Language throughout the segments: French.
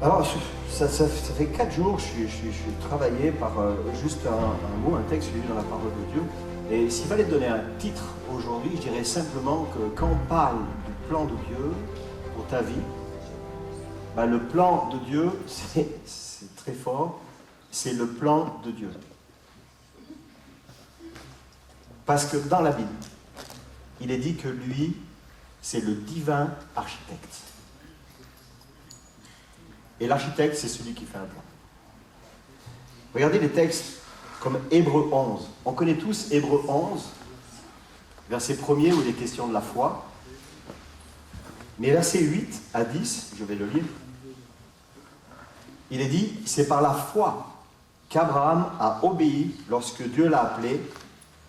Alors, ça fait 4 jours que je suis travaillé par juste un mot, un texte lu dans la parole de Dieu. Et s'il fallait donner un titre aujourd'hui, je dirais simplement que quand on parle du plan de Dieu pour ta vie, ben le plan de Dieu, c'est très fort, c'est le plan de Dieu. Parce que dans la Bible, il est dit que lui, c'est le divin architecte. Et l'architecte, c'est celui qui fait un plan. Regardez les textes comme Hébreux 11. On connaît tous Hébreux 11, verset 1er où il est question de la foi. Mais versets 8 à 10, je vais le lire, il est dit, c'est par la foi qu'Abraham a obéi lorsque Dieu l'a appelé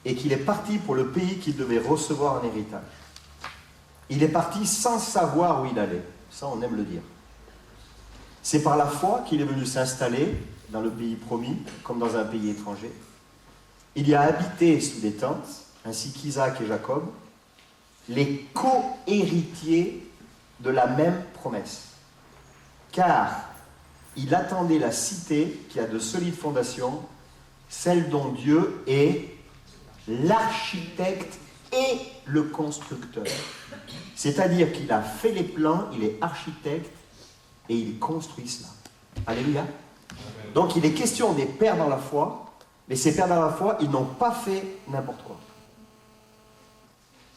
et qu'il est parti pour le pays qu'il devait recevoir en héritage. Il est parti sans savoir où il allait. Ça, on aime le dire. C'est par la foi qu'il est venu s'installer dans le pays promis, comme dans un pays étranger. Il y a habité sous des tentes, ainsi qu'Isaac et Jacob, les co-héritiers de la même promesse. Car il attendait la cité qui a de solides fondations, celle dont Dieu est l'architecte et le constructeur. C'est-à-dire qu'il a fait les plans, il est architecte, et il construit cela. Alléluia. Amen. Donc il est question des pères dans la foi, mais ces pères dans la foi, ils n'ont pas fait n'importe quoi.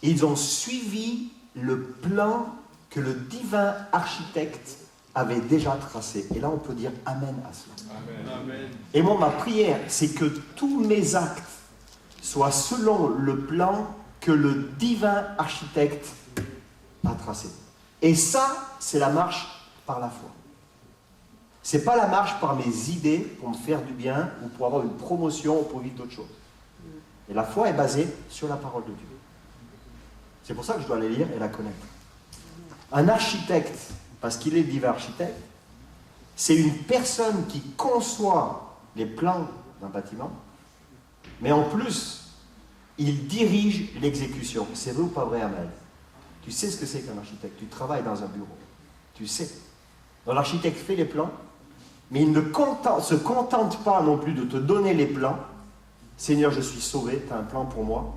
Ils ont suivi le plan que le divin architecte avait déjà tracé. Et là, on peut dire Amen à cela. Amen. Et moi, ma prière, c'est que tous mes actes soient selon le plan que le divin architecte a tracé. Et ça, c'est la marche par la foi. Ce n'est pas la marche par mes idées pour me faire du bien ou pour avoir une promotion ou pour vivre d'autres choses. Et la foi est basée sur la parole de Dieu. C'est pour ça que je dois la lire et la connaître. Un architecte, parce qu'il est divin architecte, c'est une personne qui conçoit les plans d'un bâtiment, mais en plus, il dirige l'exécution. C'est vrai ou pas vrai, Amel? Tu sais ce que c'est qu'un architecte. Tu travailles dans un bureau. Tu sais. Donc l'architecte fait les plans, mais il ne se contente pas non plus de te donner les plans. Seigneur, je suis sauvé, tu as un plan pour moi.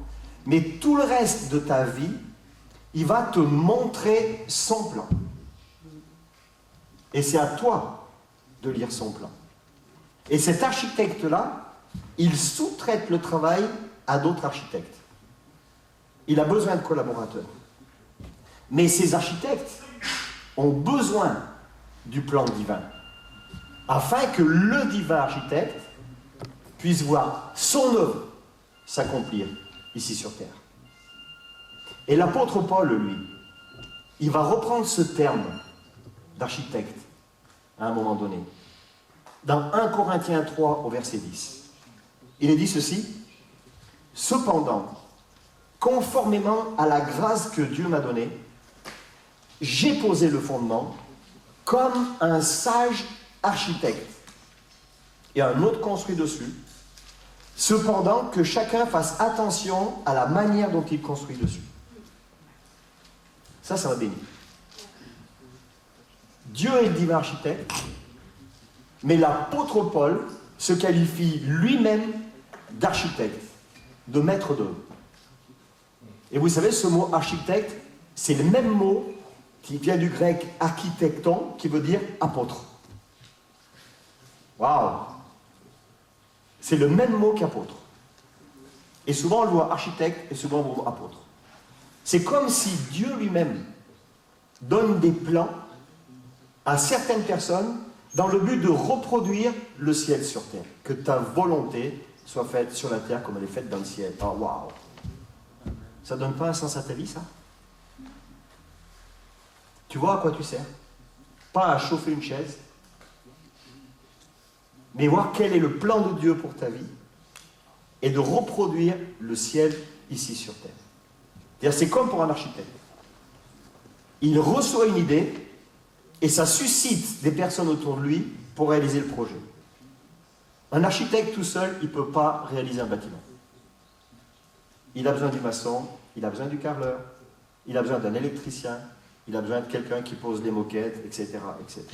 Mais tout le reste de ta vie, il va te montrer son plan. Et c'est à toi de lire son plan. Et cet architecte-là, il sous-traite le travail à d'autres architectes. Il a besoin de collaborateurs. Mais ces architectes ont besoin du plan divin, afin que le divin architecte puisse voir son œuvre s'accomplir ici sur terre. Et l'apôtre Paul, lui, il va reprendre ce terme d'architecte à un moment donné. Dans 1 Corinthiens 3 au verset 10, il est dit ceci: « Cependant, conformément à la grâce que Dieu m'a donnée, j'ai posé le fondement comme un sage architecte. Et un autre construit dessus. Cependant, que chacun fasse attention à la manière dont il construit dessus. » Ça m'a béni. Dieu est le divin architecte, mais l'apôtre Paul se qualifie lui-même d'architecte, de maître d'œuvre. Et vous savez, ce mot architecte, c'est le même mot qui vient du grec architecton, qui veut dire apôtre. Waouh! C'est le même mot qu'apôtre. Et souvent on le voit architecte et souvent on le voit apôtre. C'est comme si Dieu lui-même donne des plans à certaines personnes dans le but de reproduire le ciel sur terre. Que ta volonté soit faite sur la terre comme elle est faite dans le ciel. Oh, waouh! Ça ne donne pas un sens à ta vie, ça? Tu vois à quoi tu sers? Pas à chauffer une chaise, mais voir quel est le plan de Dieu pour ta vie et de reproduire le ciel ici sur terre. C'est-à-dire, c'est comme pour un architecte. Il reçoit une idée et ça suscite des personnes autour de lui pour réaliser le projet. Un architecte tout seul, il ne peut pas réaliser un bâtiment. Il a besoin du maçon, il a besoin du carreleur, il a besoin d'un électricien, il a besoin de quelqu'un qui pose les moquettes, etc., etc.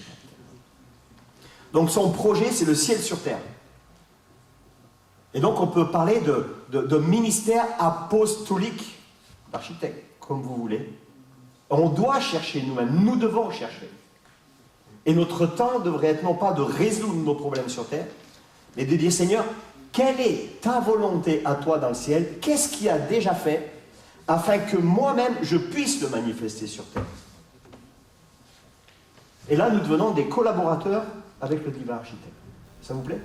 Donc son projet, c'est le ciel sur terre. Et donc on peut parler de ministère apostolique d'architecte, comme vous voulez. On doit chercher nous-mêmes, nous devons chercher. Et notre temps devrait être non pas de résoudre nos problèmes sur terre, mais de dire, Seigneur, quelle est ta volonté à toi dans le ciel? Qu'est-ce qu'il a déjà fait afin que moi-même je puisse le manifester sur terre? Et là, nous devenons des collaborateurs avec le divin architecte. Ça vous plaît?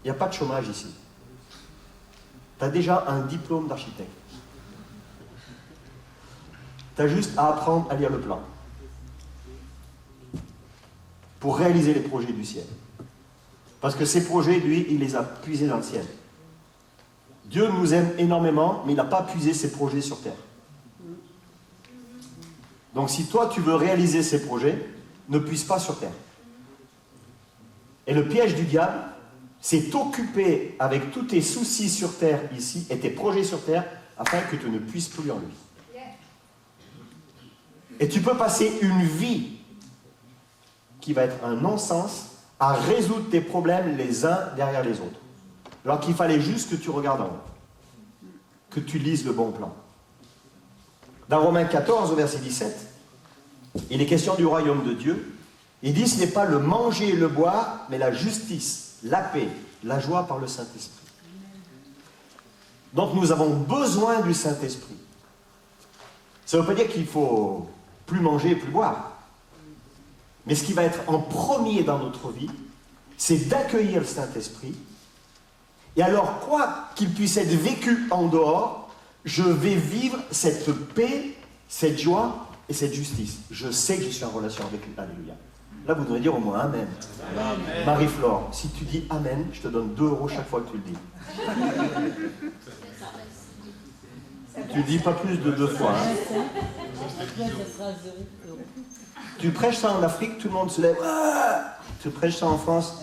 Il n'y a pas de chômage ici. Tu as déjà un diplôme d'architecte. Tu as juste à apprendre à lire le plan pour réaliser les projets du ciel. Parce que ces projets, lui, il les a puisés dans le ciel. Dieu nous aime énormément, mais il n'a pas puisé ses projets sur terre. Donc si toi, tu veux réaliser ces projets, ne puise pas sur terre. Et le piège du diable, c'est t'occuper avec tous tes soucis sur terre ici et tes projets sur terre afin que tu ne puisses plus en lui. Et tu peux passer une vie qui va être un non-sens à résoudre tes problèmes les uns derrière les autres. Alors qu'il fallait juste que tu regardes en haut, que tu lises le bon plan. Dans Romains 14, au verset 17, il est question du royaume de Dieu. Il dit, ce n'est pas le manger et le boire, mais la justice, la paix, la joie par le Saint-Esprit. Donc nous avons besoin du Saint-Esprit. Ça ne veut pas dire qu'il faut plus manger et plus boire. Mais ce qui va être en premier dans notre vie, c'est d'accueillir le Saint-Esprit. Et alors, quoi qu'il puisse être vécu en dehors, je vais vivre cette paix, cette joie et cette justice. Je sais que je suis en relation avec lui. Alléluia. Là, vous devez dire au moins Amen. Amen. Marie-Flore, si tu dis Amen, je te donne 2 € chaque fois que tu le dis. Tu dis pas plus de 2 fois. Hein. Tu prêches ça en Afrique, tout le monde se lève. Ah, tu prêches ça en France?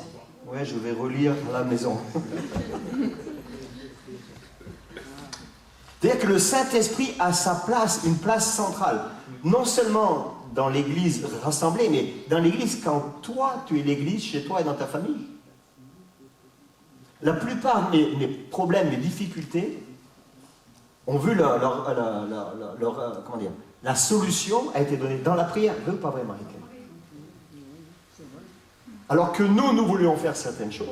Ouais, je vais relire à la maison. C'est-à-dire que le Saint-Esprit a sa place, une place centrale. Non seulement dans l'église rassemblée, mais dans l'église quand toi, tu es l'église chez toi et dans ta famille. La plupart de mes problèmes, mes difficultés, ont vu la solution a été donnée dans la prière. Vrai ou pas vrai, Marie-Claire? Alors que nous voulions faire certaines choses,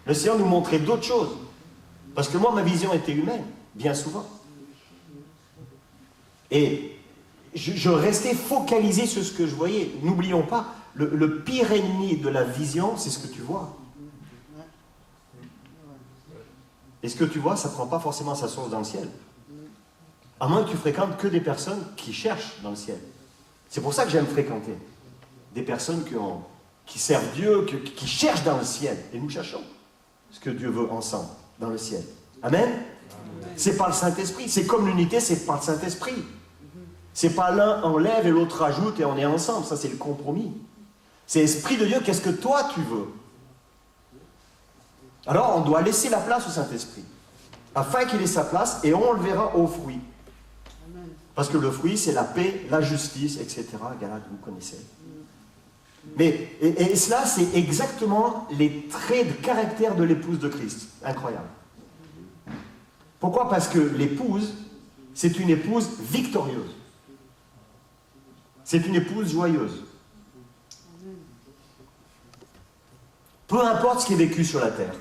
le Seigneur nous montrait d'autres choses. Parce que moi, ma vision était humaine, bien souvent. Et je restais focalisé sur ce que je voyais. N'oublions pas, le pire ennemi de la vision, c'est ce que tu vois. Et ce que tu vois, ça ne prend pas forcément sa source dans le ciel. À moins que tu fréquentes que des personnes qui cherchent dans le ciel. C'est pour ça que j'aime fréquenter des personnes qui servent Dieu, qui cherchent dans le ciel. Et nous cherchons ce que Dieu veut ensemble, dans le ciel. Amen? C'est par le Saint-Esprit. C'est comme l'unité, c'est par le Saint-Esprit. C'est pas l'un enlève et l'autre rajoute et on est ensemble. Ça, c'est le compromis. C'est Esprit de Dieu, qu'est-ce que toi tu veux? Alors, on doit laisser la place au Saint-Esprit, afin qu'il ait sa place, et on le verra aux fruits. Parce que le fruit, c'est la paix, la justice, etc. Galate, vous connaissez. Mais, et cela, c'est exactement les traits de caractère de l'épouse de Christ. Incroyable. Pourquoi? Parce que l'épouse, c'est une épouse victorieuse. C'est une épouse joyeuse. Peu importe ce qui est vécu sur la terre.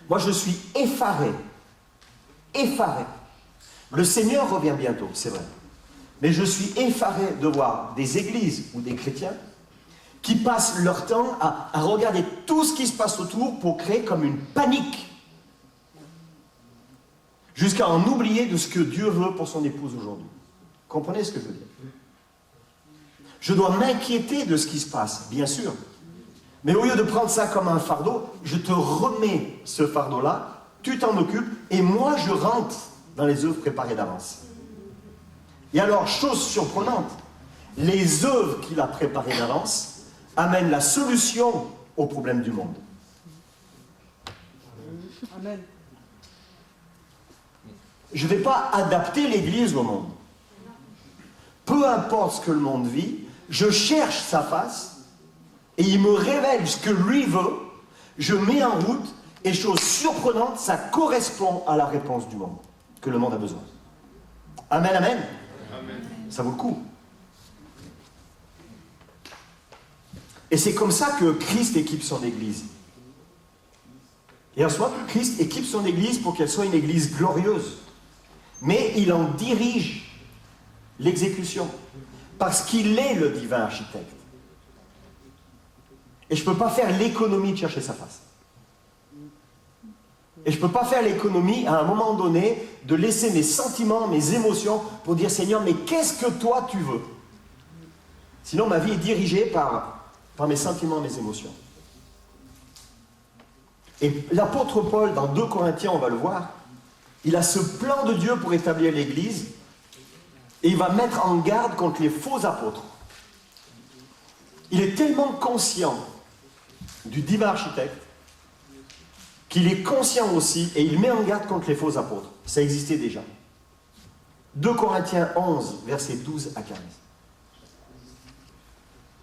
Moi, je suis effaré. Effaré. Le Seigneur revient bientôt, c'est vrai. Mais je suis effaré de voir des églises ou des chrétiens qui passent leur temps à regarder tout ce qui se passe autour pour créer comme une panique. Jusqu'à en oublier de ce que Dieu veut pour son épouse aujourd'hui. Comprenez ce que je veux dire? Je dois m'inquiéter de ce qui se passe, bien sûr. Mais au lieu de prendre ça comme un fardeau, je te remets ce fardeau-là, tu t'en occupes, et moi je rentre dans les œuvres préparées d'avance. Et alors, chose surprenante, les œuvres qu'il a préparées d'avance amènent la solution aux problèmes du monde. Amen. Je ne vais pas adapter l'Église au monde. Peu importe ce que le monde vit, je cherche sa face, et il me révèle ce que lui veut, je mets en route, et chose surprenante, ça correspond à la réponse du monde, que le monde a besoin. Amen, amen. Amen. Ça vaut le coup. Et c'est comme ça que Christ équipe son Église. Et en soi, Christ équipe son Église pour qu'elle soit une Église glorieuse. Mais il en dirige l'exécution. Parce qu'il est le divin architecte. Et je ne peux pas faire l'économie de chercher sa face. Et je ne peux pas faire l'économie, à un moment donné, de laisser mes sentiments, mes émotions, pour dire, Seigneur, mais qu'est-ce que toi tu veux? Sinon, ma vie est dirigée par mes sentiments, mes émotions. Et l'apôtre Paul, dans 2 Corinthiens, on va le voir, il a ce plan de Dieu pour établir l'Église, et il va mettre en garde contre les faux apôtres. Il est tellement conscient du divin architecte, qu'il est conscient aussi, et il met en garde contre les faux apôtres. Ça existait déjà. 2 Corinthiens 11, versets 12 à 15.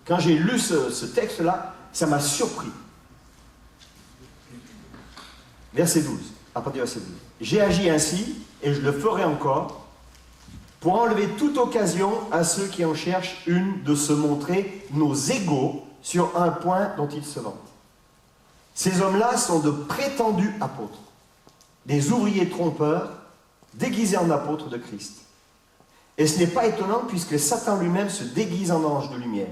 Quand j'ai lu ce texte-là, ça m'a surpris. Verset 12, à partir du verset 12. J'ai agi ainsi, et je le ferai encore, pour enlever toute occasion à ceux qui en cherchent une de se montrer nos égaux sur un point dont ils se vantent. Ces hommes-là sont de prétendus apôtres, des ouvriers trompeurs, déguisés en apôtres de Christ. Et ce n'est pas étonnant puisque Satan lui-même se déguise en ange de lumière.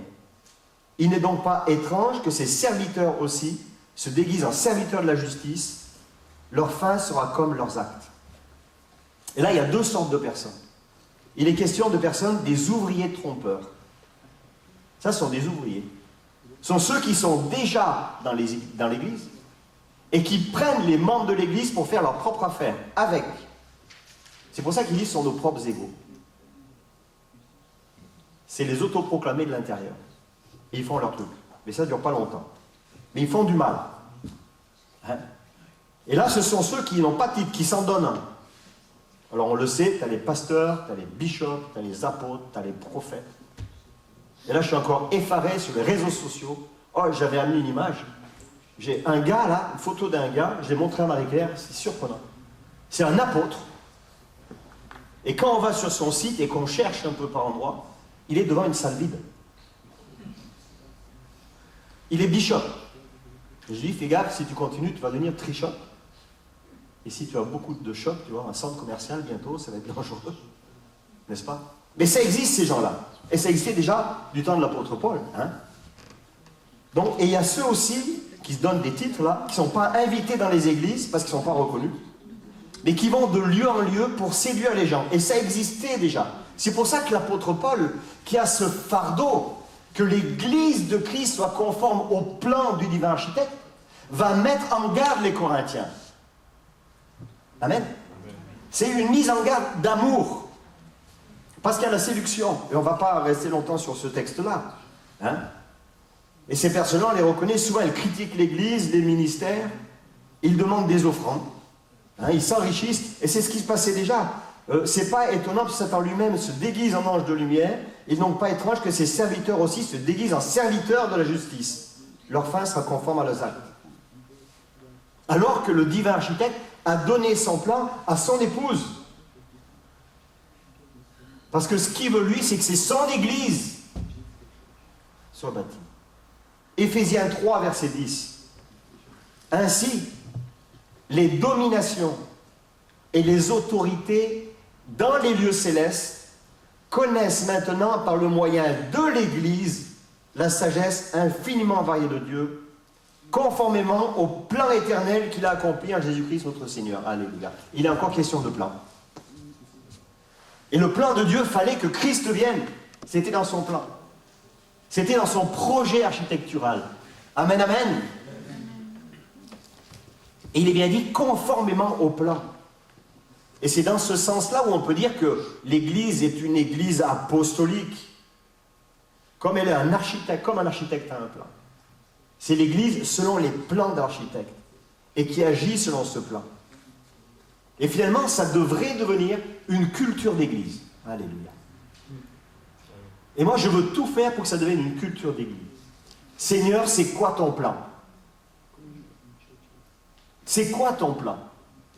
Il n'est donc pas étrange que ses serviteurs aussi se déguisent en serviteurs de la justice. Leur fin sera comme leurs actes. Et là, il y a 2 sortes de personnes. Il est question de personnes, des ouvriers trompeurs. Ça, ce sont des ouvriers. Ce sont ceux qui sont déjà dans l'Église et qui prennent les membres de l'Église pour faire leur propre affaire avec. C'est pour ça qu'ils disent ce sont nos propres égaux. C'est les autoproclamés de l'intérieur. Et ils font leur truc. Mais ça ne dure pas longtemps. Mais ils font du mal. Hein? Et là, ce sont ceux qui n'ont pas de titre, qui s'en donnent un. Alors on le sait, tu as les pasteurs, tu as les bishops, tu as les apôtres, tu as les prophètes. Et là, je suis encore effaré sur les réseaux sociaux. Oh, j'avais amené une image. J'ai un gars là, une photo d'un gars, je l'ai montré à Marie-Claire, c'est surprenant. C'est un apôtre. Et quand on va sur son site et qu'on cherche un peu par endroit, il est devant une salle vide. Il est bishop. Je lui dis, fais gaffe, si tu continues, tu vas devenir trichop. Et si tu as beaucoup de shops, tu vois, un centre commercial bientôt, ça va être dangereux. N'est-ce pas? Mais ça existe, ces gens-là. Et ça existait déjà du temps de l'apôtre Paul. Hein? Donc, et il y a ceux aussi qui se donnent des titres, là, qui ne sont pas invités dans les églises parce qu'ils ne sont pas reconnus, mais qui vont de lieu en lieu pour séduire les gens. Et ça existait déjà. C'est pour ça que l'apôtre Paul, qui a ce fardeau, que l'Église de Christ soit conforme au plan du divin architecte, va mettre en garde les Corinthiens. Amen. C'est une mise en garde d'amour. Parce qu'il y a la séduction. Et on ne va pas rester longtemps sur ce texte-là. Hein? Et ces personnes-là, on les reconnaît souvent, elles critiquent l'Église, les ministères, ils demandent des offrandes. Hein? Ils s'enrichissent. Et c'est ce qui se passait déjà. C'est pas étonnant que Satan lui-même se déguise en ange de lumière. Il n'est donc pas étrange que ses serviteurs aussi se déguisent en serviteurs de la justice. Leur fin sera conforme à leurs actes. Alors que le divin architecte a donné son plan à son épouse. Parce que ce qu'il veut lui, c'est que c'est son Église soit bâtie. Éphésiens 3, verset 10. Ainsi, les dominations et les autorités dans les lieux célestes connaissent maintenant par le moyen de l'Église la sagesse infiniment variée de Dieu, conformément au plan éternel qu'il a accompli en Jésus-Christ notre Seigneur. Alléluia. Il est encore question de plan. Et le plan de Dieu, fallait que Christ vienne. C'était dans son plan. C'était dans son projet architectural. Amen, amen. Et il est bien dit conformément au plan. Et c'est dans ce sens-là où on peut dire que l'Église est une Église apostolique. Comme elle est un architecte, comme un architecte a un plan. C'est l'Église selon les plans d'architecte. Et qui agit selon ce plan. Et finalement, ça devrait devenir une culture d'Église. Alléluia. Et moi, je veux tout faire pour que ça devienne une culture d'église. Seigneur, c'est quoi ton plan? C'est quoi ton plan?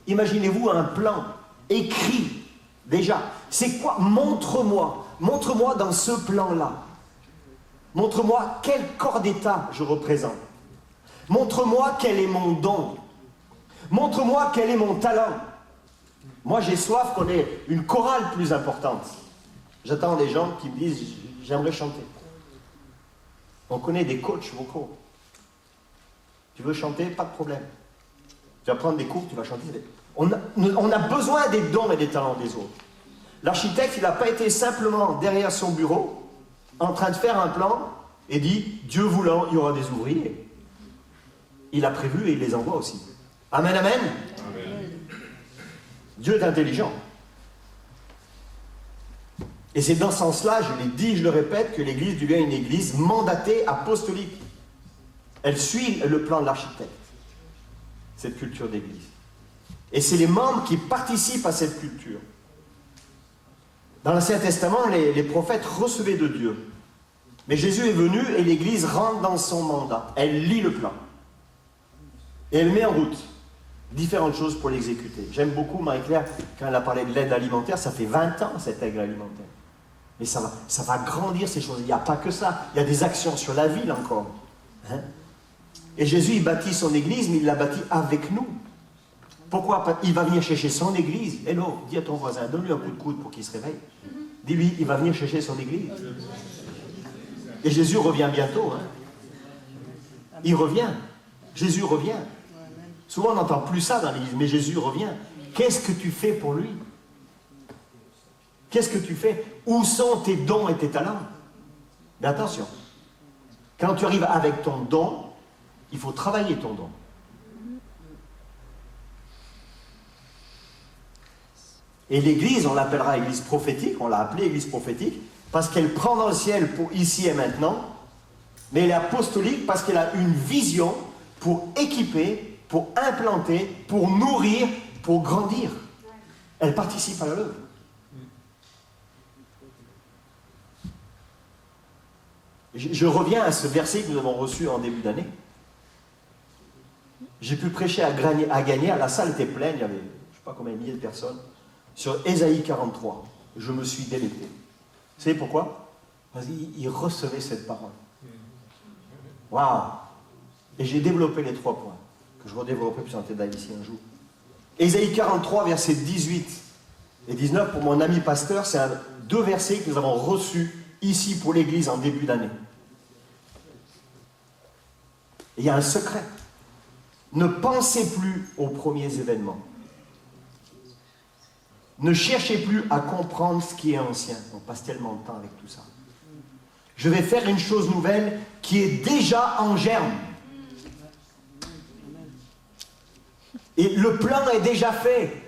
Imaginez-vous un plan écrit déjà. C'est quoi? Montre-moi. Montre-moi dans ce plan-là. Montre-moi quel corps d'état je représente. Montre-moi quel est mon don. Montre-moi quel est mon talent. Moi, j'ai soif qu'on ait une chorale plus importante. J'attends des gens qui me disent « j'aimerais chanter ». On connaît des coachs vocaux. Tu veux chanter? Pas de problème. Tu vas prendre des cours, tu vas chanter. On a besoin des dons et des talents des autres. L'architecte, il n'a pas été simplement derrière son bureau, en train de faire un plan, et dit, Dieu voulant, il y aura des ouvriers. Il a prévu et il les envoie aussi. Amen, amen. Amen. Dieu est intelligent. Et c'est dans ce sens-là, je l'ai dit, je le répète, que l'Église devient une Église mandatée apostolique. Elle suit le plan de l'architecte, cette culture d'Église. Et c'est les membres qui participent à cette culture. Dans l'Ancien Testament, les prophètes recevaient de Dieu. Mais Jésus est venu et l'Église rentre dans son mandat. Elle lit le plan. Et elle met en route différentes choses pour l'exécuter. J'aime beaucoup Marie-Claire, quand elle a parlé de l'aide alimentaire, ça fait 20 ans cette aide alimentaire. Mais ça va grandir ces choses. Il n'y a pas que ça. Il y a des actions sur la ville encore. Hein? Et Jésus, il bâtit son Église, mais il l'a bâti avec nous. Pourquoi? Il va venir chercher son Église. Hello, dis à ton voisin, donne-lui un coup de coude pour qu'il se réveille. Dis-lui, il va venir chercher son Église. Et Jésus revient bientôt. Hein? Il revient. Jésus revient. Souvent, on n'entend plus ça dans l'Église, mais Jésus revient. Qu'est-ce que tu fais pour lui? Qu'est-ce que tu fais? Où sont tes dons et tes talents? Mais attention, quand tu arrives avec ton don, il faut travailler ton don. Et l'Église, on l'appellera Église prophétique, on l'a appelée Église prophétique, parce qu'elle prend dans le ciel pour ici et maintenant, mais elle est apostolique parce qu'elle a une vision pour équiper, pour implanter, pour nourrir, pour grandir. Elle participe à l'œuvre. Je reviens à ce verset que nous avons reçu en début d'année. J'ai pu prêcher à Gagner, la salle était pleine, il y avait je ne sais pas combien de milliers de personnes, sur Ésaïe 43. Je me suis délecté. Vous savez pourquoi? Parce qu'il recevait cette parole. Waouh! Et j'ai développé les 3 points, que je redévelopperai plus en tête ici un jour. Ésaïe 43, versets 18 et 19, pour mon ami pasteur, c'est 2 versets que nous avons reçus ici pour l'Église en début d'année. Et il y a un secret. Ne pensez plus aux premiers événements. Ne cherchez plus à comprendre ce qui est ancien. On passe tellement de temps avec tout ça. Je vais faire une chose nouvelle qui est déjà en germe. Et le plan est déjà fait.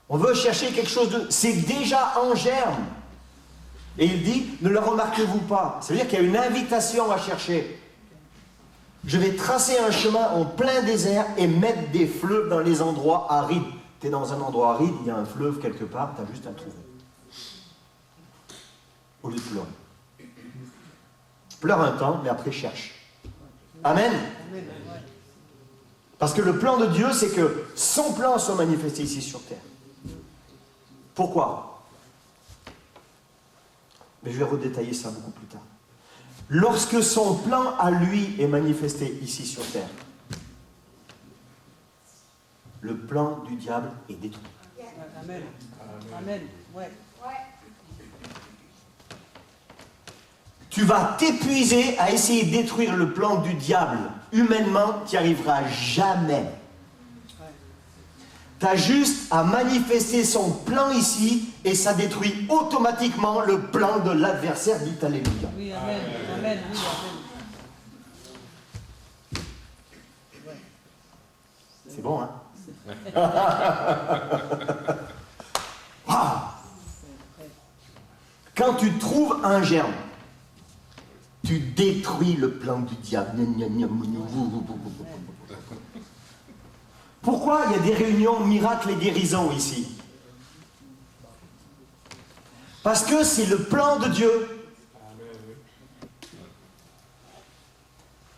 On veut chercher quelque chose de... C'est déjà en germe. Et il dit, ne le remarquez-vous pas? Ça veut dire qu'il y a une invitation à chercher. Je vais tracer un chemin en plein désert et mettre des fleuves dans les endroits arides. Tu es dans un endroit aride, il y a un fleuve quelque part, tu as juste à le trouver. Au lieu de pleurer. Pleure un temps, mais après cherche. Amen. Parce que le plan de Dieu, c'est que son plan soit manifesté ici sur terre. Pourquoi? Mais je vais redétailler ça beaucoup plus tard. Lorsque son plan à lui est manifesté ici sur terre, le plan du diable est détruit. Amen. Amen. Ouais. Tu vas t'épuiser à essayer de détruire le plan du diable. Humainement, tu n'y arriveras jamais. Tu as juste à manifester son plan ici et ça détruit automatiquement le plan de l'adversaire. Dites alléluia. Oui, amen. Amen. Oui, amen. C'est bon, hein? Wow. Quand tu trouves un germe, tu détruis le plan du diable. Pourquoi il y a des réunions miracles et guérisons ici? Parce que c'est le plan de Dieu.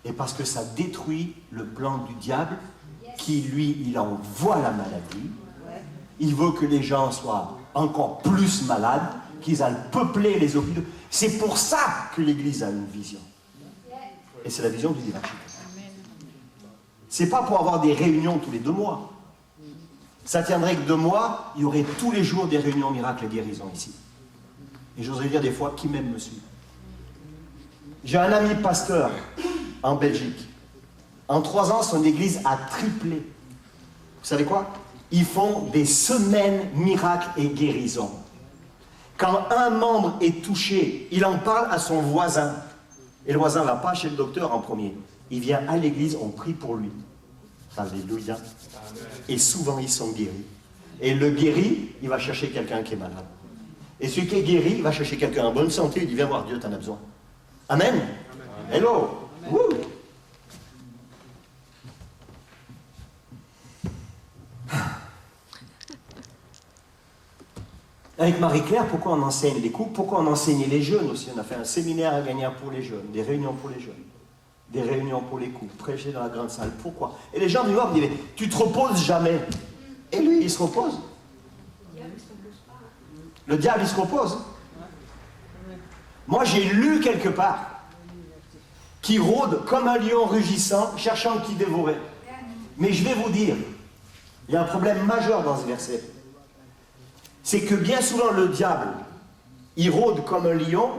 Et parce que ça détruit le plan du diable, qui lui, il envoie la maladie. Il veut que les gens soient encore plus malades, qu'ils aillent peupler les hôpitaux. C'est pour ça que l'Église a une vision. Et c'est la vision du divin architecte. C'est pas pour avoir des réunions tous les 2 mois. Ça tiendrait que 2 mois, il y aurait tous les jours des réunions miracles et guérisons ici. Et j'oserais dire des fois, qui même me suit. J'ai un ami pasteur en Belgique. En 3 ans, son église a triplé. Vous savez quoi? Ils font des semaines miracles et guérisons. Quand un membre est touché, il en parle à son voisin. Et le voisin ne va pas chez le docteur en premier. Il vient à l'église, on prie pour lui. Alléluia. Et souvent, ils sont guéris. Et le guéri, il va chercher quelqu'un qui est malade. Et celui qui est guéri, il va chercher quelqu'un en bonne santé. Il dit, viens voir Dieu, tu en as besoin. Amen. Amen. Hello. Woo. Avec Marie-Claire, pourquoi on enseigne les couples? Pourquoi on enseigne les jeunes aussi? On a fait un séminaire à Gagnères pour les jeunes, des réunions pour les jeunes, des réunions pour les couples, prêcher dans la grande salle. Pourquoi? Et les gens du Nord me disaient, tu te reposes jamais. Et lui, il se repose. Le diable, il se repose. Moi, j'ai lu quelque part qui rôde comme un lion rugissant, cherchant qui dévorer. Mais je vais vous dire, il y a un problème majeur dans ce verset. C'est que bien souvent le diable, il rôde comme un lion,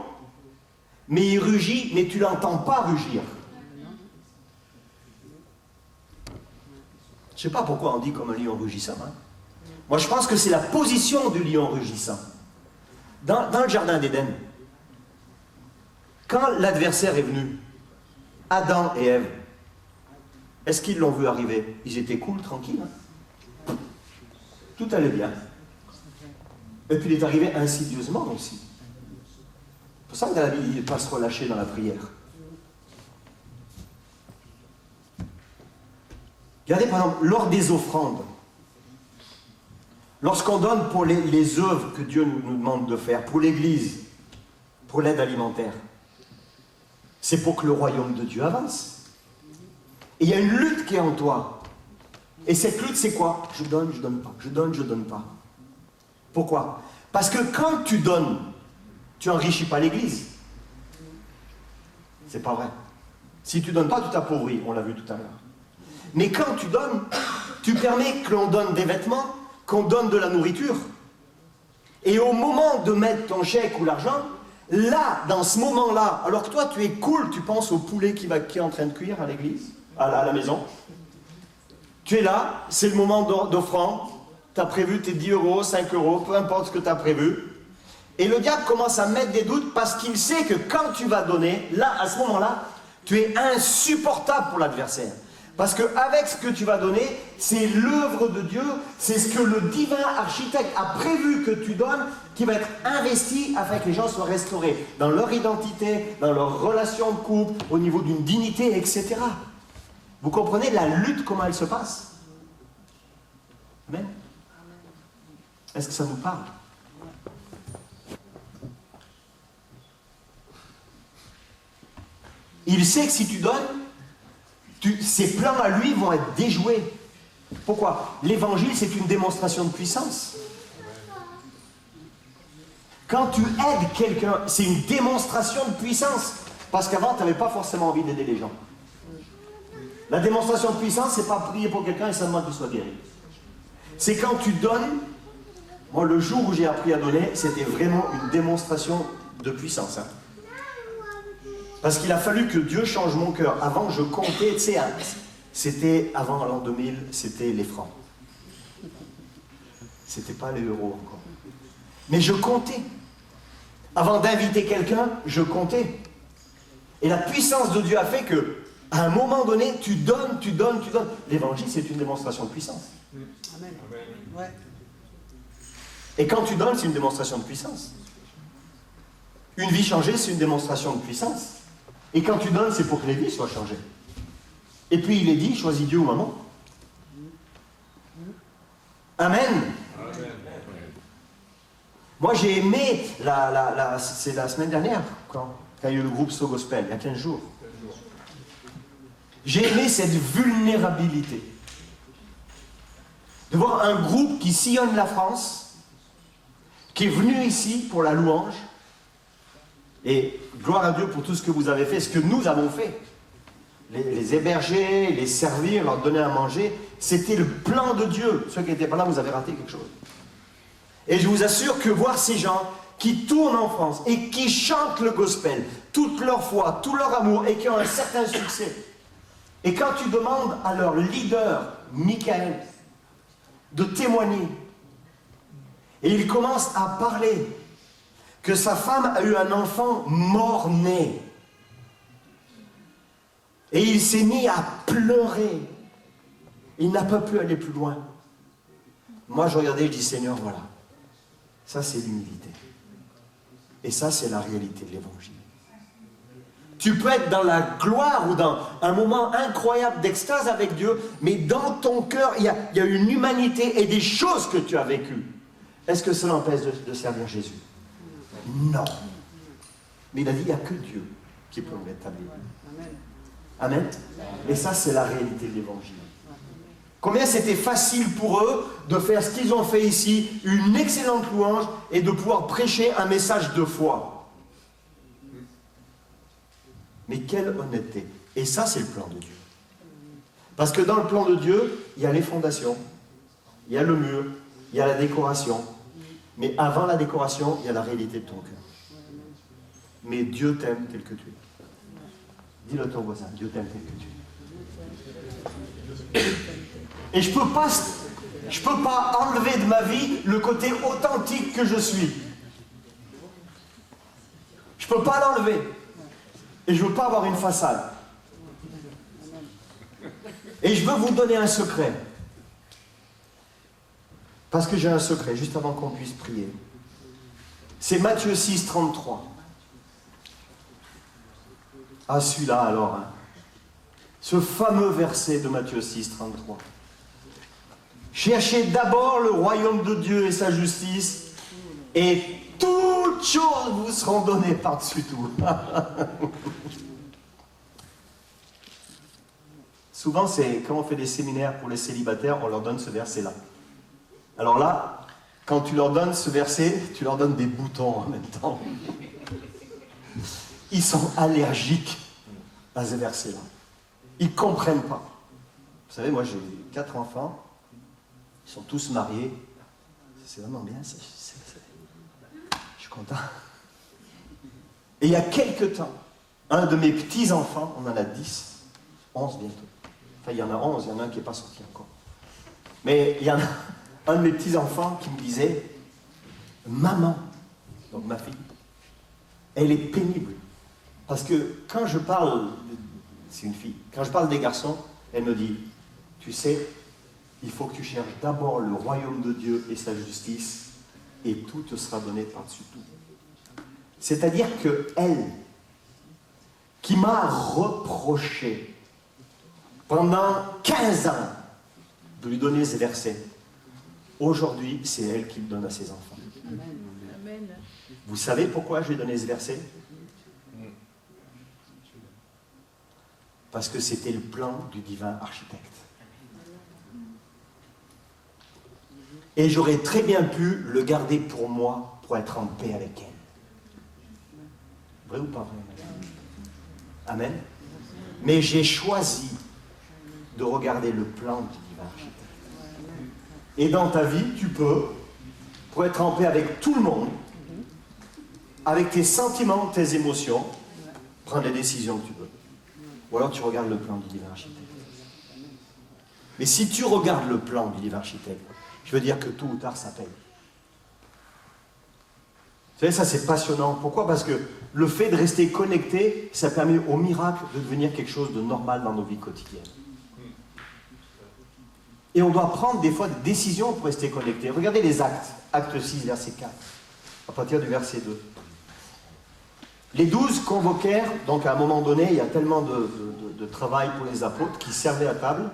mais il rugit, mais tu ne l'entends pas rugir. Je ne sais pas pourquoi on dit comme un lion rugissant. Hein. Moi, je pense que c'est la position du lion rugissant. Dans le jardin d'Éden, quand l'adversaire est venu, Adam et Ève, est-ce qu'ils l'ont vu arriver? Ils étaient cool, tranquilles. Hein. Tout allait bien. Et puis il est arrivé insidieusement aussi. C'est pour ça que dans la Bible, il ne pas se relâcher dans la prière. Regardez par exemple, lors des offrandes, lorsqu'on donne pour les œuvres que Dieu nous demande de faire, pour l'Église, pour l'aide alimentaire, c'est pour que le royaume de Dieu avance. Et il y a une lutte qui est en toi. Et cette lutte, c'est quoi? Je donne pas. Je donne pas. Pourquoi? Parce que quand tu donnes, tu n'enrichis pas l'Église. C'est pas vrai. Si tu donnes pas, tu t'appauvris. On l'a vu tout à l'heure. Mais quand tu donnes, tu permets que l'on donne des vêtements, qu'on donne de la nourriture. Et au moment de mettre ton chèque ou l'argent, là, dans ce moment-là, alors que toi, tu es cool, tu penses au poulet qui est en train de cuire à l'église, à la maison. Tu es là, c'est le moment d'offrande. Tu as prévu tes 10 euros, 5 euros, peu importe ce que tu as prévu. Et le diable commence à mettre des doutes parce qu'il sait que quand tu vas donner, là, à ce moment-là, tu es insupportable pour l'adversaire. Parce qu'avec ce que tu vas donner, c'est l'œuvre de Dieu, c'est ce que le divin architecte a prévu que tu donnes, qui va être investi afin que les gens soient restaurés dans leur identité, dans leur relation de couple, au niveau d'une dignité, etc. Vous comprenez la lutte, comment elle se passe? Amen. Est-ce que ça vous parle? Il sait que si tu donnes, ses plans à lui vont être déjoués. Pourquoi? L'évangile, c'est une démonstration de puissance. Quand tu aides quelqu'un, c'est une démonstration de puissance. Parce qu'avant, tu n'avais pas forcément envie d'aider les gens. La démonstration de puissance, c'est pas prier pour quelqu'un et seulement qu'il soit guéri. C'est quand tu donnes. Moi, le jour où j'ai appris à donner, c'était vraiment une démonstration de puissance. Hein. Parce qu'il a fallu que Dieu change mon cœur. Avant, je comptais, tu sais, c'était avant l'an 2000, c'était les francs. C'était pas les euros encore. Mais je comptais. Avant d'inviter quelqu'un, je comptais. Et la puissance de Dieu a fait que, à un moment donné, tu donnes. L'évangile, c'est une démonstration de puissance. Amen. Ouais. Et quand tu donnes, c'est une démonstration de puissance. Une vie changée, c'est une démonstration de puissance. Et quand tu donnes, c'est pour que les vies soient changées. Et puis il est dit, choisis Dieu ou maman. Amen. Moi, j'ai aimé, c'est la semaine dernière, quand il y a eu le groupe So Gospel, il y a 15 jours. J'ai aimé cette vulnérabilité. De voir un groupe qui sillonne la France, qui est venu ici pour la louange, et gloire à Dieu pour tout ce que vous avez fait, ce que nous avons fait. Les héberger, les servir, leur donner à manger, c'était le plan de Dieu. Ceux qui n'étaient pas là, vous avez raté quelque chose. Et je vous assure que voir ces gens qui tournent en France et qui chantent le gospel, toute leur foi, tout leur amour, et qui ont un certain succès. Et quand tu demandes à leur leader, Michael, de témoigner, et il commence à parler que sa femme a eu un enfant mort-né, et il s'est mis à pleurer, il n'a pas pu aller plus loin. Moi je regardais, je dis Seigneur, voilà, ça c'est l'humilité, et ça c'est la réalité de l'évangile. Tu peux être dans la gloire ou dans un moment incroyable d'extase avec Dieu, mais dans ton cœur, il y a une humanité et des choses que tu as vécues. Est-ce que cela empêche de servir Jésus? Non. Mais il a dit, il n'y a que Dieu qui peut le rétablir. Amen. Et ça, c'est la réalité de l'évangile. Combien c'était facile pour eux de faire ce qu'ils ont fait ici, une excellente louange, et de pouvoir prêcher un message de foi. Mais quelle honnêteté. Et ça, c'est le plan de Dieu. Parce que dans le plan de Dieu, il y a les fondations, il y a le mur, il y a la décoration. Mais avant la décoration, il y a la réalité de ton cœur. Mais Dieu t'aime tel que tu es. Dis-le à ton voisin, Dieu t'aime tel que tu es. Et je peux pas enlever de ma vie le côté authentique que je suis. Je peux pas l'enlever. Et je ne veux pas avoir une façade. Et je veux vous donner un secret. Parce que j'ai un secret, juste avant qu'on puisse prier. C'est Matthieu 6, 33. Ah, celui-là alors. Hein. Ce fameux verset de Matthieu 6, 33. Cherchez d'abord le royaume de Dieu et sa justice, et toutes choses vous seront données par-dessus tout. Souvent, c'est quand on fait des séminaires pour les célibataires, on leur donne ce verset-là. Alors là, quand tu leur donnes ce verset, tu leur donnes des boutons en même temps. Ils sont allergiques à ce verset-là. Ils ne comprennent pas. Vous savez, moi j'ai 4 enfants, ils sont tous mariés. C'est vraiment bien, ça. Je suis content. Et il y a quelque temps, un de mes petits-enfants, on en a 10, 11 bientôt. Enfin, il y en a 11, il y en a un qui n'est pas sorti encore. Mais il y en a un de mes petits-enfants qui me disait, maman, donc ma fille, elle est pénible. Parce que quand je parle, c'est une fille, quand je parle des garçons, elle me dit, tu sais, il faut que tu cherches d'abord le royaume de Dieu et sa justice, et tout te sera donné par-dessus tout. C'est-à-dire que elle, qui m'a reproché pendant 15 ans de lui donner ce verset, aujourd'hui, c'est elle qui le donne à ses enfants. Amen. Vous savez pourquoi je lui ai donné ce verset? Parce que c'était le plan du divin architecte. Et j'aurais très bien pu le garder pour moi, pour être en paix avec elle. Vrai ou pas vrai? Amen. Mais j'ai choisi de regarder le plan du divin architecte. Et dans ta vie, tu peux, pour être en paix avec tout le monde, avec tes sentiments, tes émotions, prendre les décisions que tu veux. Ou alors tu regardes le plan du divin architecte. Mais si tu regardes le plan du divin architecte, je veux dire que tôt ou tard, ça paye. Vous savez, ça c'est passionnant. Pourquoi? Parce que le fait de rester connecté, ça permet au miracle de devenir quelque chose de normal dans nos vies quotidiennes. Et on doit prendre des fois des décisions pour rester connecté. Regardez les actes. Acte 6, verset 4. À partir du verset 2. Les 12 convoquèrent, donc à un moment donné, il y a tellement de travail pour les apôtres qui servaient à table.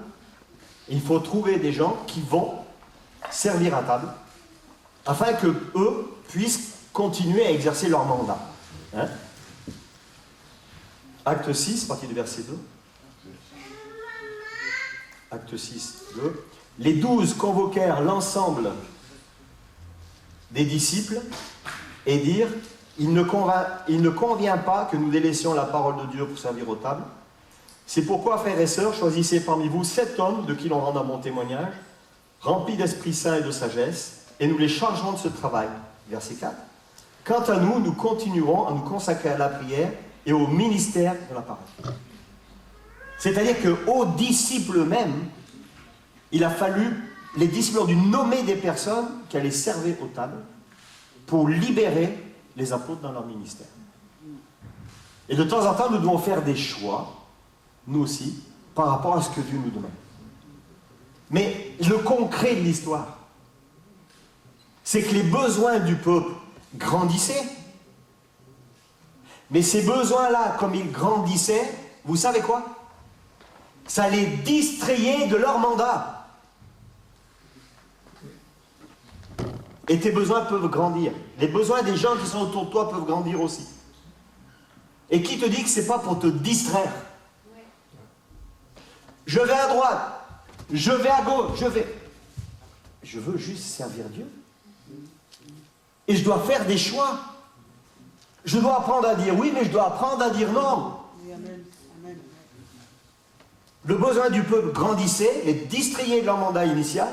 Il faut trouver des gens qui vont servir à table, afin que eux puissent continuer à exercer leur mandat. Hein? Acte 6, partie du verset 2. Acte 6, 2. Les 12 convoquèrent l'ensemble des disciples et dirent, il ne convient pas que nous délaissions la parole de Dieu pour servir aux tables. C'est pourquoi, frères et sœurs, choisissez parmi vous 7 hommes de qui l'on rende un bon témoignage, remplis d'Esprit Saint et de sagesse, et nous les chargerons de ce travail. Verset 4. Quant à nous, nous continuerons à nous consacrer à la prière et au ministère de la parole. C'est-à-dire qu'aux disciples eux-mêmes, il a fallu, les disciples ont dû nommer des personnes qui allaient servir aux tables pour libérer les apôtres dans leur ministère. Et de temps en temps, nous devons faire des choix, nous aussi, par rapport à ce que Dieu nous demande. Mais le concret de l'histoire, c'est que les besoins du peuple grandissaient. Mais ces besoins-là, comme ils grandissaient, vous savez quoi? Ça les distrayait de leur mandat. Et tes besoins peuvent grandir. Les besoins des gens qui sont autour de toi peuvent grandir aussi. Et qui te dit que ce n'est pas pour te distraire? Je vais à droite, je vais à gauche, je veux juste servir Dieu. Et je dois faire des choix. Je dois apprendre à dire oui, mais je dois apprendre à dire non. Le besoin du peuple grandissait, les distrayait de leur mandat initial,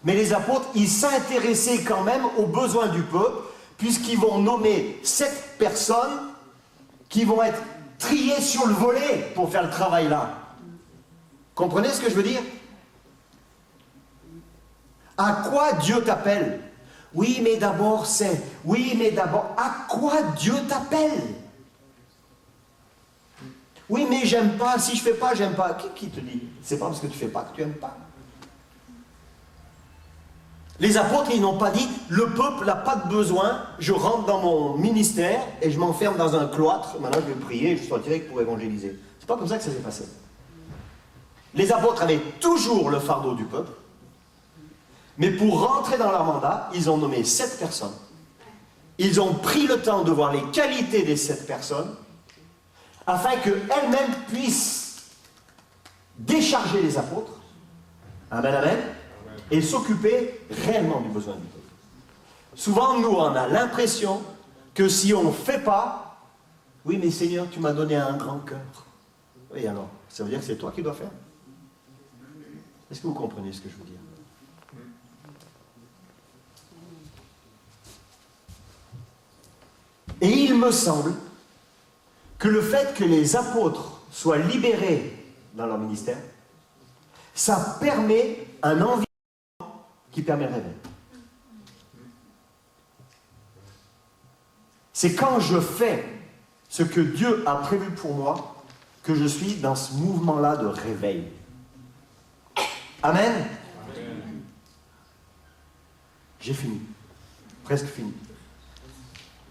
mais les apôtres, ils s'intéressaient quand même aux besoins du peuple, puisqu'ils vont nommer 7 personnes qui vont être triées sur le volet pour faire le travail là. Comprenez ce que je veux dire? À quoi Dieu t'appelle? Oui, mais d'abord c'est... Oui, mais d'abord... À quoi Dieu t'appelle? Oui, mais j'aime pas. Si je fais pas, j'aime pas. Qui te dit? C'est pas parce que tu fais pas que tu aimes pas. Les apôtres, ils n'ont pas dit, le peuple n'a pas de besoin, je rentre dans mon ministère et je m'enferme dans un cloître, maintenant je vais prier et je suis retiré pour évangéliser. C'est pas comme ça que ça s'est passé. Les apôtres avaient toujours le fardeau du peuple, mais pour rentrer dans leur mandat, ils ont nommé 7 personnes. Ils ont pris le temps de voir les qualités des 7 personnes, afin qu'elles-mêmes puissent décharger les apôtres. Amen, amen. Et s'occuper réellement du besoin du peuple. Souvent, nous, on a l'impression que si on ne fait pas, oui, mais Seigneur, tu m'as donné un grand cœur. Oui, alors, ça veut dire que c'est toi qui dois faire. Est-ce que vous comprenez ce que je veux dire? Et il me semble que le fait que les apôtres soient libérés dans leur ministère, ça permet un environnement qui permet le réveil. C'est quand je fais ce que Dieu a prévu pour moi que je suis dans ce mouvement-là de réveil. Amen. Amen. J'ai fini. Presque fini.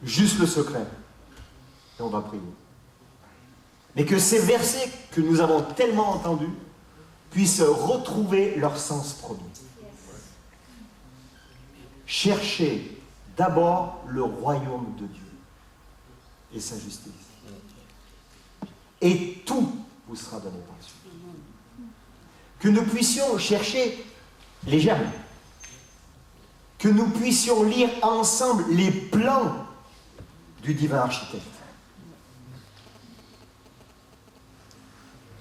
Juste le secret. Et on va prier. Mais que ces versets que nous avons tellement entendus puissent retrouver leur sens premier. Cherchez d'abord le royaume de Dieu et sa justice. Et tout vous sera donné par-dessus. Que nous puissions chercher les germes. Que nous puissions lire ensemble les plans du divin architecte.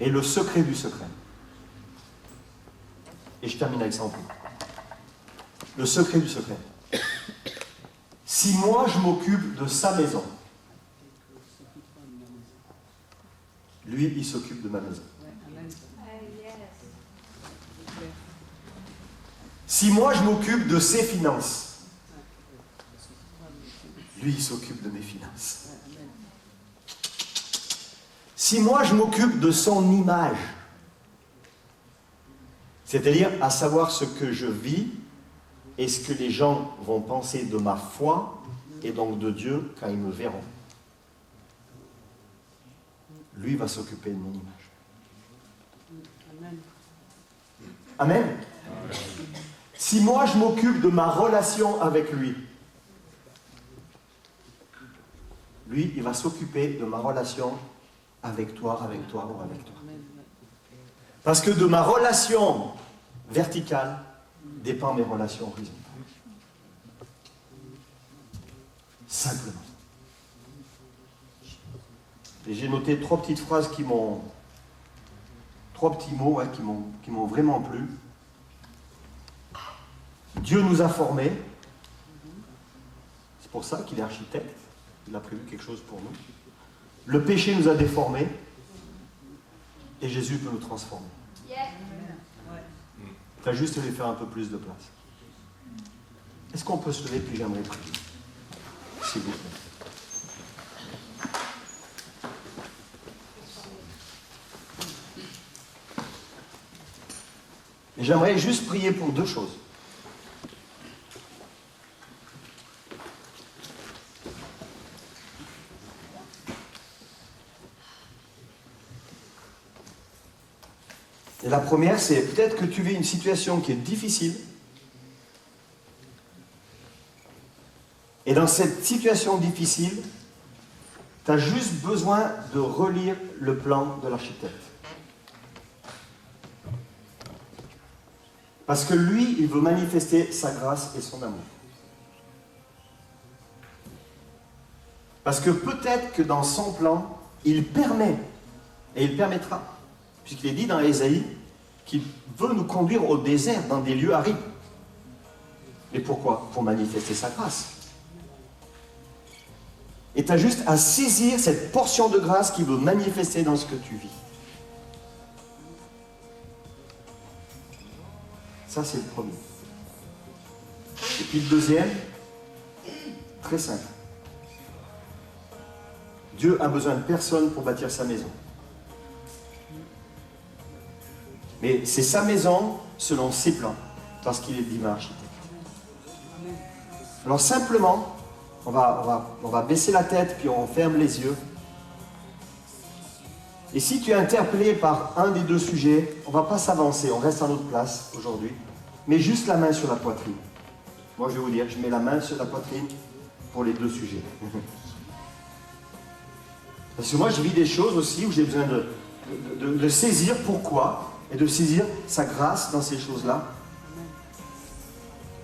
Et le secret du secret. Et je termine avec ça en plus. Le secret du secret. Si moi je m'occupe de sa maison, lui il s'occupe de ma maison. Si moi je m'occupe de ses finances, lui il s'occupe de mes finances. Si moi je m'occupe de son image, c'est-à-dire à savoir ce que je vis et ce que les gens vont penser de ma foi et donc de Dieu quand ils me verront, lui va s'occuper de mon image. Amen. Amen. Si moi je m'occupe de ma relation avec lui, Lui, il va s'occuper de ma relation avec toi ou avec toi. Parce que de ma relation verticale dépend mes relations horizontales. Simplement. Et j'ai noté trois petites phrases trois petits mots qui m'ont vraiment plu. Dieu nous a formés. C'est pour ça qu'il est architecte. Il a prévu quelque chose pour nous. Le péché nous a déformés. Et Jésus peut nous transformer. Il faut juste lui faire un peu plus de place. Est-ce qu'on peut se lever puis j'aimerais prier, s'il vous plaît. Et j'aimerais juste prier pour deux choses. Et la première, c'est peut-être que tu vis une situation qui est difficile. Et dans cette situation difficile, tu as juste besoin de relire le plan de l'architecte. Parce que lui, il veut manifester sa grâce et son amour. Parce que peut-être que dans son plan, il permet, et il permettra, puisqu'il est dit dans Ésaïe qu'il veut nous conduire au désert, dans des lieux arides. Et pourquoi? Pour manifester sa grâce. Et tu as juste à saisir cette portion de grâce qu'il veut manifester dans ce que tu vis. Ça, c'est le premier. Et puis le deuxième, très simple. Dieu a besoin de personne pour bâtir sa maison. Mais c'est sa maison selon ses plans, parce qu'il est divin architecte. Alors simplement, on va baisser la tête, puis on ferme les yeux. Et si tu es interpellé par un des deux sujets, on ne va pas s'avancer, on reste à notre place aujourd'hui. Mais juste la main sur la poitrine. Moi je vais vous dire, je mets la main sur la poitrine pour les deux sujets. Parce que moi je vis des choses aussi où j'ai besoin de saisir pourquoi, et de saisir sa grâce dans ces choses-là.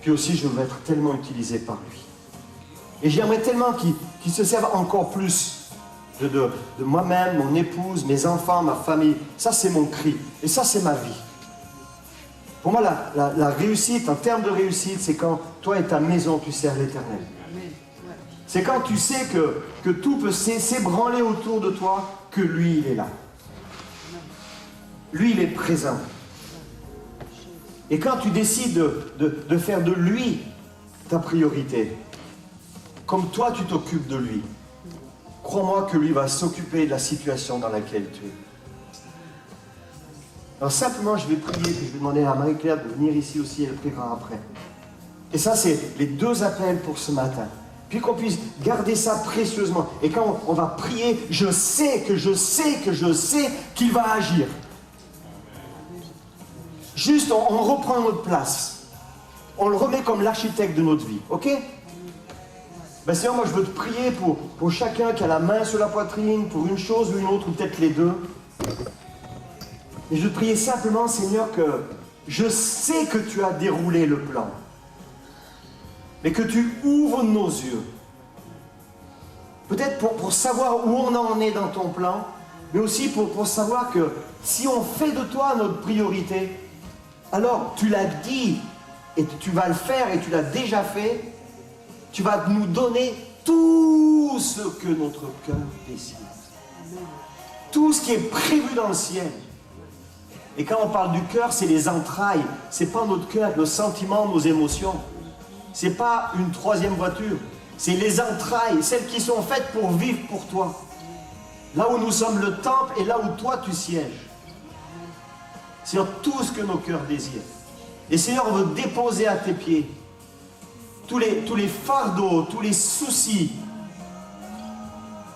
Puis aussi je veux être tellement utilisé par lui. Et j'aimerais tellement qu'il se serve encore plus de moi-même, mon épouse, mes enfants, ma famille. Ça, c'est mon cri. Et ça, c'est ma vie. Pour moi, la réussite, en termes de réussite, c'est quand toi et ta maison, tu sers l'Éternel. C'est quand tu sais que tout peut s'ébranler autour de toi, que lui, il est là. Lui, il est présent. Et quand tu décides de faire de lui ta priorité, comme toi, tu t'occupes de lui, crois-moi que lui va s'occuper de la situation dans laquelle tu es. Alors simplement, je vais prier, puis je vais demander à Marie-Claire de venir ici aussi, elle priera après. Et ça, c'est les deux appels pour ce matin. Puis qu'on puisse garder ça précieusement. Et quand on va prier, je sais qu'il va agir. Juste, on reprend notre place. On le remet comme l'architecte de notre vie, ok? Ben Seigneur, moi je veux te prier pour chacun qui a la main sur la poitrine, pour une chose ou une autre, ou peut-être les deux. Et je veux te prier simplement, Seigneur, que je sais que tu as déroulé le plan. Mais que tu ouvres nos yeux. Peut-être pour savoir où on en est dans ton plan, mais aussi pour savoir que si on fait de toi notre priorité, alors tu l'as dit, et tu vas le faire, et tu l'as déjà fait, tu vas nous donner tout ce que notre cœur désire. Tout ce qui est prévu dans le ciel. Et quand on parle du cœur, c'est les entrailles. C'est pas notre cœur, nos sentiments, nos émotions. C'est pas une troisième voiture. C'est les entrailles, celles qui sont faites pour vivre pour toi. Là où nous sommes le temple et là où toi tu sièges. C'est tout ce que nos cœurs désirent. Et Seigneur, on veut déposer à tes pieds tous les fardeaux, tous les soucis.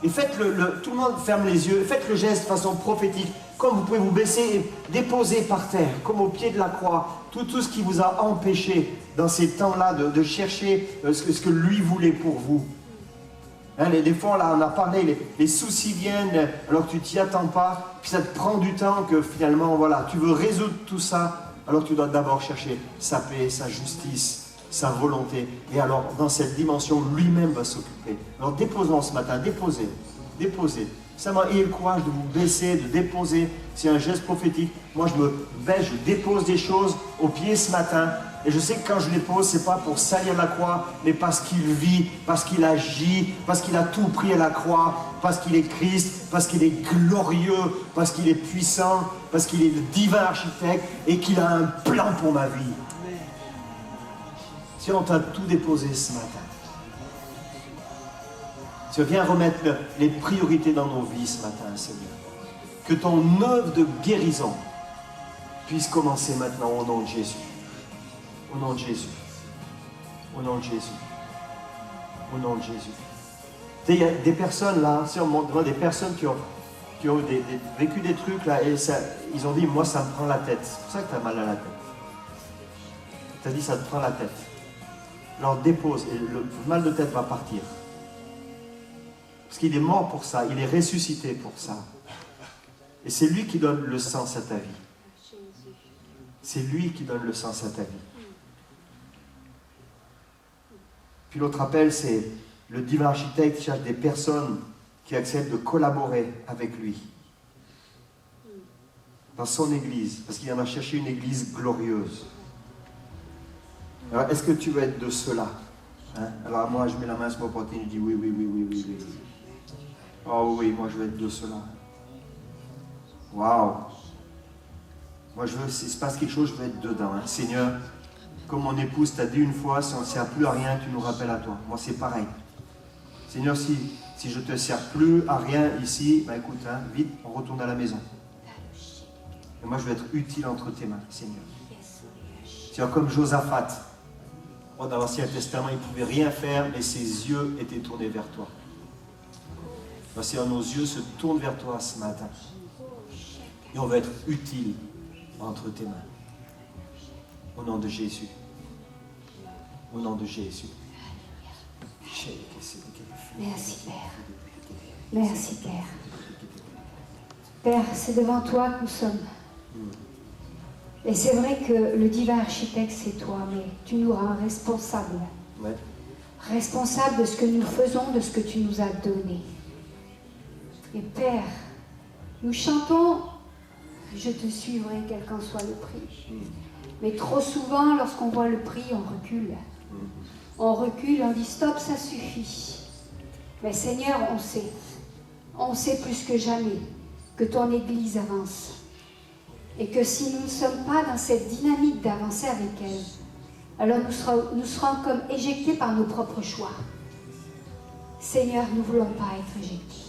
Et faites-le, tout le monde ferme les yeux, faites le geste de façon prophétique, comme vous pouvez vous baisser et déposer par terre, comme au pied de la croix, tout ce qui vous a empêché dans ces temps-là de chercher ce que lui voulait pour vous. Hein, des fois, là, on a parlé, les soucis viennent alors que tu t'y attends pas, puis ça te prend du temps que finalement, voilà, tu veux résoudre tout ça, alors que tu dois d'abord chercher sa paix, sa justice, sa volonté. Et alors, dans cette dimension, lui-même va s'occuper. Alors, déposons ce matin, déposez. Seulement, ayez le courage de vous baisser, de déposer. C'est un geste prophétique. Moi, je me baisse, je dépose des choses aux pieds ce matin. Et je sais que quand je les pose, ce n'est pas pour salir la croix, mais parce qu'il vit, parce qu'il agit, parce qu'il a tout pris à la croix, parce qu'il est Christ, parce qu'il est glorieux, parce qu'il est puissant, parce qu'il est le divin architecte et qu'il a un plan pour ma vie. Si on t'a tout déposé ce matin, si on vient remettre les priorités dans nos vies ce matin, Seigneur, que ton œuvre de guérison puisse commencer maintenant au nom de Jésus. Au nom de Jésus. Au nom de Jésus. Au nom de Jésus. Tu sais, il y a des personnes là, si on montre des personnes qui ont vécu des trucs là, et ça, ils ont dit, moi ça me prend la tête. C'est pour ça que tu as mal à la tête. Tu as dit, ça te prend la tête. Alors dépose, et le mal de tête va partir. Parce qu'il est mort pour ça, il est ressuscité pour ça. Et c'est lui qui donne le sens à ta vie. C'est lui qui donne le sens à ta vie. Puis l'autre appel, c'est le divin architecte cherche des personnes qui acceptent de collaborer avec lui. Dans son église, parce qu'il en a cherché une église glorieuse. Alors, est-ce que tu veux être de ceux-là, hein? Alors moi, je mets la main sur mon poitrine et je dis oui. Oh oui, moi je veux être de ceux-là. Waouh! Moi je veux, s'il se passe quelque chose, je veux être dedans. Hein? Seigneur, comme mon épouse t'a dit une fois, si on ne sert plus à rien, tu nous rappelles à toi. Moi c'est pareil. Seigneur, si je ne te sers plus à rien ici, ben écoute, hein, vite, on retourne à la maison. Et moi je veux être utile entre tes mains, Seigneur. C'est comme Josaphat. Dans l'Ancien Testament, il ne pouvait rien faire, mais ses yeux étaient tournés vers toi. Seigneur, nos yeux se tournent vers toi ce matin. Et on va être utile entre tes mains. Au nom de Jésus. Au nom de Jésus. Merci, Père. Merci, Père. Père, c'est devant toi que nous sommes. Et c'est vrai que le divin architecte, c'est toi, mais tu nous rends responsables. Ouais. Responsables de ce que nous faisons, de ce que tu nous as donné. Et Père, nous chantons « Je te suivrai, quel qu'en soit le prix ». Mais trop souvent, lorsqu'on voit le prix, on recule. On recule, on dit « Stop, ça suffit ». Mais Seigneur, on sait plus que jamais que ton Église avance. Et que si nous ne sommes pas dans cette dynamique d'avancer avec elle, alors nous serons comme éjectés par nos propres choix. Seigneur, nous ne voulons pas être éjectés.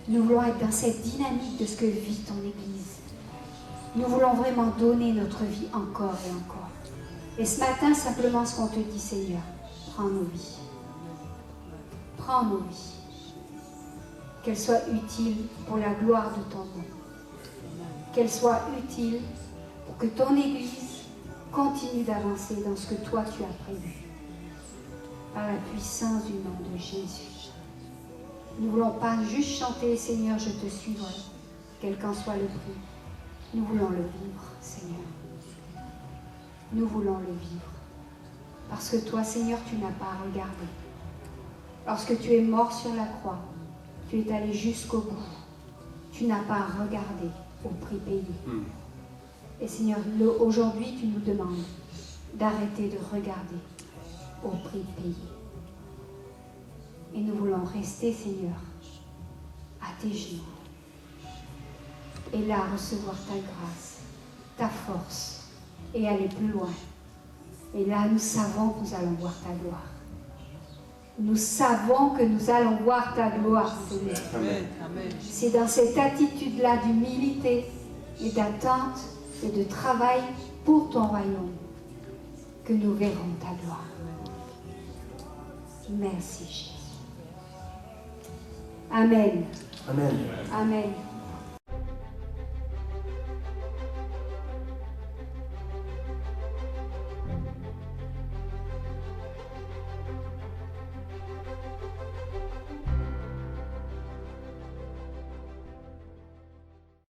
Nous voulons être dans cette dynamique de ce que vit ton Église. Nous voulons vraiment donner notre vie encore et encore. Et ce matin, simplement ce qu'on te dit, Seigneur, prends nos vies. Prends nos vies. Qu'elles soient utiles pour la gloire de ton nom. Qu'elles soient utiles pour que ton Église continue d'avancer dans ce que toi tu as prévu. Par la puissance du nom de Jésus. Nous ne voulons pas juste chanter, Seigneur, je te suivrai, quel qu'en soit le prix. Nous voulons le vivre, Seigneur. Nous voulons le vivre. Parce que toi, Seigneur, tu n'as pas regardé. Lorsque tu es mort sur la croix, tu es allé jusqu'au bout. Tu n'as pas regardé au prix payé. Et Seigneur, aujourd'hui, tu nous demandes d'arrêter de regarder au prix payé. Et nous voulons rester, Seigneur, à tes genoux. Et là, recevoir ta grâce, ta force, et aller plus loin. Et là, nous savons que nous allons voir ta gloire. Nous savons que nous allons voir ta gloire, Seigneur. Amen. C'est dans cette attitude-là d'humilité et d'attente et de travail pour ton royaume que nous verrons ta gloire. Merci, Jésus. Amen. Amen. Amen.